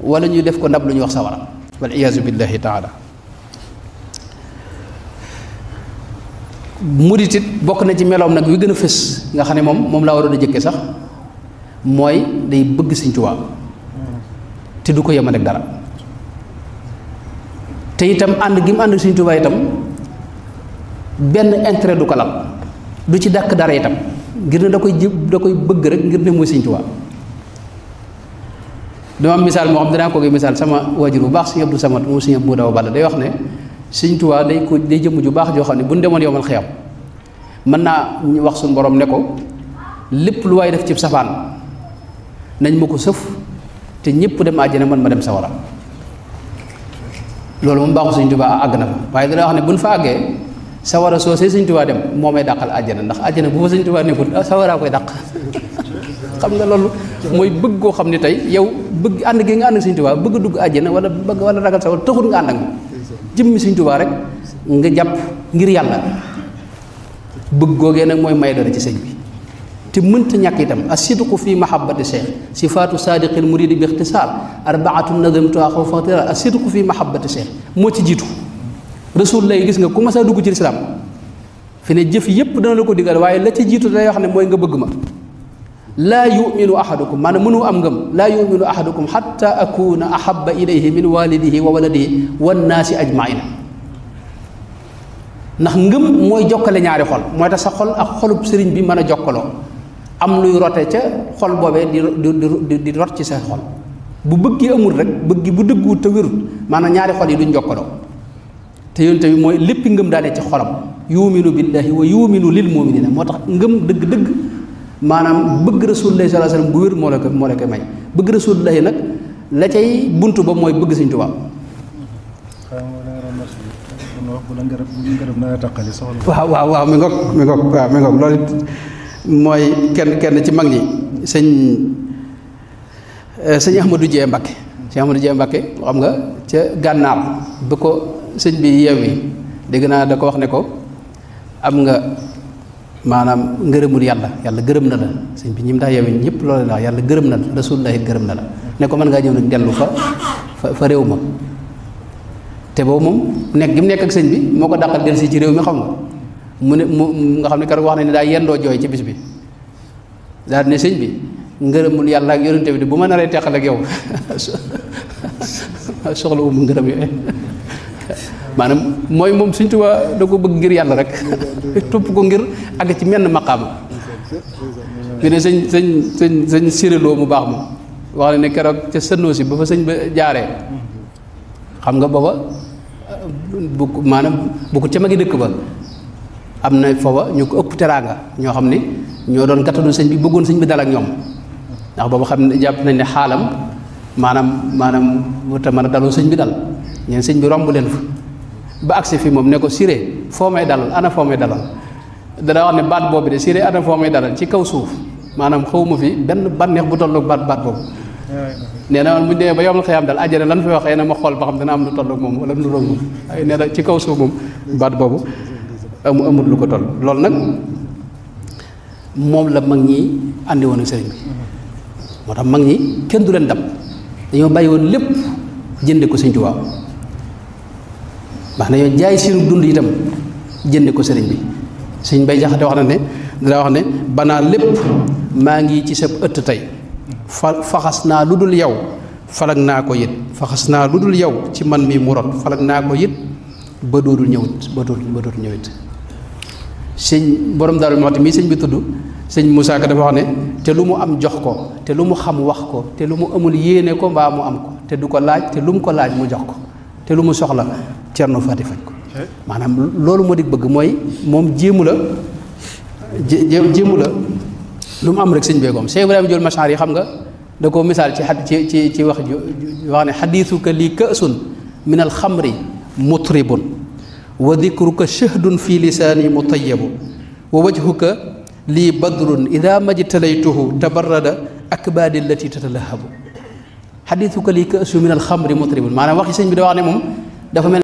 wala ñu def ko ndab lu ñuy wax sawara wal iyaazu billahi taala. murit it bokk na ci meloom nag wi gën a fës nga xam ne moom laa waroon a jëkke sax mooy day bëgg Sëñ Tuubaa te du ko yemale ak dara te itam ànd gi mu ànd Sëñ Tuubaa itam benn intérêt du ko lal du ci dàkk dara itam ngir ne da koy bëgg rek ngir ne mooy Sëñ Tuubaa. dama am misaal moo xam danaa ko misaal sama waajur bu baax Sëñ Abdou Samad moom Sëñ Abdou Daw Balla day wax ne Sëñ Tuubaa day jëmm ju baax joo xam ne bu ñu demoon yowmal xiyam mën naa wax suñu borom ne ko lépp lu waay def ci safaan nañ ma ko sëf te ñëpp dem àjjana man ma dem sawara. loolu moom baaxu Sëñ Tuubaa àgg na fa waaye dana wax ne buñ fa àggee sawara soo see Sëñ Tuubaa dem moo may dàqal àjjana ndax àjjana bu fa Sëñ Tuubaa nekkul sawaraa koy dàq. xam nga loolu mooy bëgg koo xam ne tey yow bëgg ànd gi nga ànd ak Sëñ Tuubaa bëgg dugg àjjana wala ragal sawara taxul nga ànd ak moom jëmmi Sëñ Tuubaa rek nga jàpp ngir yàlla bëgg googee nag mooy may dara ci sëñ bi te mënta ñàkk itam as-sidqu fi mahabbati cheikh sifaatu saadiqil muridi bi ixtisaar arbaatu nadamtu axaw fatira as-sidqu fi mahabbati cheikh moo ci jiitu rasul lay gis nga ku mas a dugg ci lislaam fi ne jëf yépp dana la ko digal waaye la ci jiitu day wax ne mooy nga bëgg ma laa yuminu ahadukum maanaam mënu am ngëm laa yuminu ahadukum xatta akuna ahaba ilayhi min walidihi wa waladihi wannaasi ajmaina ndax ngëm mooy jokkale ñaari xol mooy tax sa xol ak xolub sëriñ bi mën a jokkaloo am luy rote ca xol boobee di rot ci sa xol bu bëggi amul rek bëggi bu dëgguwut te wérut maanaam ñaari xol yi duñ jokkaloo te yonte bi mooy léppi ngëm daane ci xolam yuminu billahi wa yuminu lil muminina moo tax ngëm dëgg-dëgg maanaam bëgg rasulullahi sallallahu alayhi wasallam bu wér moo la koy may bëgg rasulullahi nag la cay buntu ba mooy bëgg Sëñ Tuubaa. waaw mi ngoog loolu it mooy kenn ci mag ñi sëñ Ahmadou Dieng Mbakke sëñ Ahmadou Dieng Mbakke xam nga ca gànnaar ba ko sëñ bi yeewi dégg naa da ko wax ne ko am nga maanaam ngërëmul yàlla gërëm na la sëñ bi ñi mu daa yeewi ñëpp loolu la yàlla gërëm na la rasulullahi gërëm na la ne ko mën ngaa ñëw nag dellu fa réew ma te boobu moom nekk gi mu nekk ak sëñ bi moo ko dàqal del si ci réew mi xam nga mu nga xam ne keroog wax na ne daa yendoo jooy ci bis bi daal ne sëñ bi ngërëmul yàlla ak yonente bi bu ma naree teqal ak yow soxla wu mu ngërëm yooyu maanaam mooy moom Sëñ Tuubaa da ko bëgg ngir yàlla rek topp ko ngir àgg ci menn maqaama fi ne sëñ siréloo mu baax ma wax ne keroog ca sënnoo si ba fa sëñ ba jaaree xam nga booba bu ko ca magi dëkk ba am na foofa ñu ko ëpp teraanga ñoo xam ne ñoo doon gàttanu sëñ bi bëggoon sëñ bi dal ak ñoom ndax booba xam ne jàpp nañ ne xaalam maanaam te mën a daloo sëñ bi dal ñeen sëñ bi romb leen fa ba agsi fi moom ne ko Siré foo may dalal ana foo may dalal dana wax ne baat boobu de Siré ana foo may dalal ci kaw suuf maanaam xawma fi benn bànneex bu tolloog baat boobu nee na man bu ñu demee ba yomal xëyam daal àjjana lan fi waxee na ma xool ba xam dana am lu tolloog moom wala lu roog moom ay nee na ci kaw suuf moom baat boobu amul lu ko toll loolu nag moom la mag ñi àndi woon ak sëriñ bi moo tax mag ñi kenn du leen dab dañoo bàyyi woon lépp jënde ko Sëñ Tuubaa ndax dañoo jaay seenu dund itam jënde ko sëriñ bi Sëñ Bay Jaxate wax na ne dana wax ne banaa lépp maa ngi ci sa ëtt tey faxas naa lu dul yow falag naa ko yit faxas naa lu dul yow ci man mi mu rot falag naa ko yit ba dootul ñëwit ba dootul ñëwit sëñ borom Daaru Muxti mii sëñ bi tudd sëñ Moussa Ka dafa wax ne te lu mu am jox ko te lu mu xam wax ko te lu mu amul yéene ko mbaa mu am ko te du ko laaj te lu mu ko laaj mu jox ko te lu mu soxla Cerno Faati faj ko maanaam loolu moo di bëgg mooy moom jéemu la lu mu am rek sëñ beegoom Cheikh Ibrahima Jol Machar yi xam nga da ko misaal ci wax ne xadiisuka lii ka'sun min al xamri mutribun wa dikruka shahdun fi lisaani mutayyabu wa wajhuka lii badrun ida majtalaytuhu tabarrada akbaadi allati tatalahabu xadiisuka lii ka'sun min al xamri mutribun maanaam waxi sëñ bi da wax ne moom dafa mel